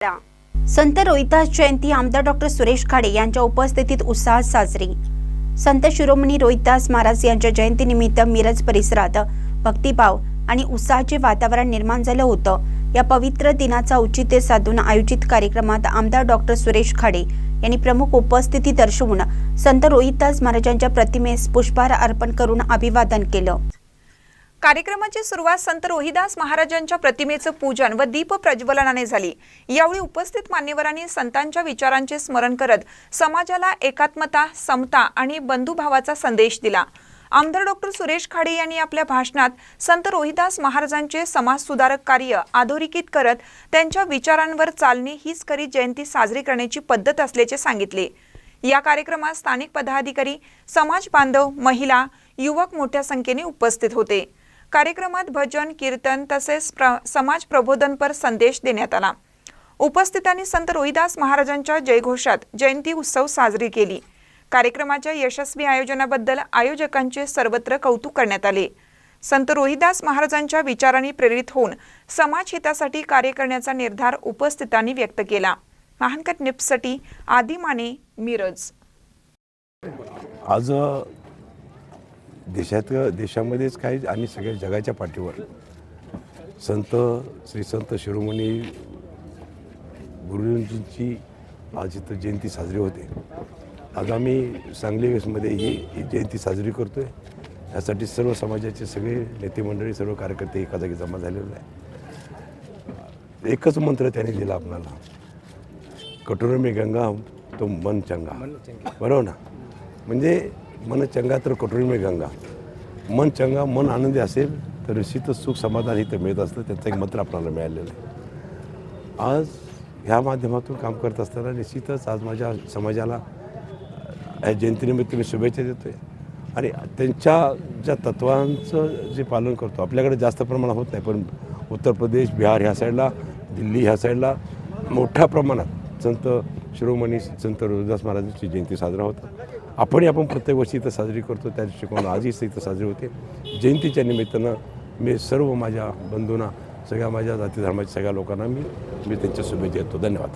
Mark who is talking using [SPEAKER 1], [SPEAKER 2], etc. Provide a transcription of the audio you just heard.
[SPEAKER 1] संत रोहिदास जयंती आमदार डॉक्टर सुरेश खाडे यांच्या उपस्थितीत उत्साहात साजरी। संत शिरोमणी रोहिदास महाराज यांच्या जयंतीनिमित्त मिरज परिसरात भक्तिभाव आणि उत्साहाचे वातावरण निर्माण झालं होतं। या पवित्र दिनाचा औचित्य साधून आयोजित कार्यक्रमात आमदार डॉक्टर सुरेश खाडे यांनी प्रमुख उपस्थिती दर्शवून संत रोहिदास महाराजांच्या प्रतिमेस पुष्पहार अर्पण करून अभिवादन केलं।
[SPEAKER 2] कार्यक्रमाची सुरुवात संत रोहिदास महाराजांच्या प्रतिमेचं पूजन व दीप प्रज्वलनाने झाली। यावेळी उपस्थित मान्यवरांनी संतांच्या विचारांचे स्मरण करत समाजाला एकात्मता, समता आणि बंधुभावाचा संदेश दिला। आमदार डॉक्टर सुरेश खाडे यांनी आपल्या भाषणात संत रोहिदास महाराजांचे समाज सुधारक कार्य अधोरेखित करत त्यांच्या विचारांवर चालणे हीच खरी जयंती साजरी करण्याची पद्धत असल्याचे सांगितले। या कार्यक्रमात स्थानिक पदाधिकारी, समाज बांधव, महिला, युवक मोठ्या संख्येने उपस्थित होते। कार्यक्रमात भजन, कीर्तन तसेच समाज प्रबोधनपर संदेश देण्यात आला। उपस्थितांनी संत रोहिदास महाराजांच्या जयघोषात जयंती उत्सव साजरी केली। कार्यक्रमाच्या यशस्वी आयोजनाबद्दल आयोजकांचे सर्वत्र कौतुक करण्यात आले। संत रोहिदास महाराजांच्या विचारांनी प्रेरित होऊन समाज हितासाठी कार्य करण्याचा निर्धार उपस्थितांनी व्यक्त केला। महानकट न्यूजसाठी आदी माने, मिरज।
[SPEAKER 3] आज देशामध्येच काही आणि सगळ्या जगाच्या पाठीवर श्री संत शिरोमणी गुरुजींची आज इथं जयंती साजरी होते। आज आम्ही सांगली वेस्टमध्ये ही जयंती साजरी करतोय। यासाठी सर्व समाजाचे सगळे नेते मंडळी, सर्व कार्यकर्ते एका जागी जमा झालेले आहे। एकच मंत्र त्यांनी दिला आपल्याला, कटोरे में गंगा तो मन चंगा, बरोबर ना? म्हणजे मन चंगा तर कटोरी में गंगा। मन चंगा, मन आनंदी असेल तर निश्चितच सुख समाधान इथं मिळत असतं। त्याचा एक मंत्र आपल्याला मिळालेलं आहे। आज ह्या माध्यमातून काम करत असताना निश्चितच आज माझ्या समाजाला या जयंतीनिमित्त मी शुभेच्छा देतोय आणि त्यांच्या ज्या तत्वांचं जे पालन करतो। आपल्याकडे जास्त प्रमाणात होत नाही, पण उत्तर प्रदेश, बिहार ह्या साईडला, दिल्ली ह्या साईडला मोठ्या प्रमाणात संत शिरोमणी संत रोहिदास महाराजांची जयंती साजरा होतात। आपण प्रत्येक वर्षी इथं साजरी करतो, त्या दृष्टिकोनातून आजही इथं साजरी होते। जयंतीच्या निमित्तानं मी सर्व माझ्या बंधूंना, सगळ्या माझ्या जाती धर्माच्या सगळ्या लोकांना मी त्यांच्या शुभेच्छा देतो। धन्यवाद।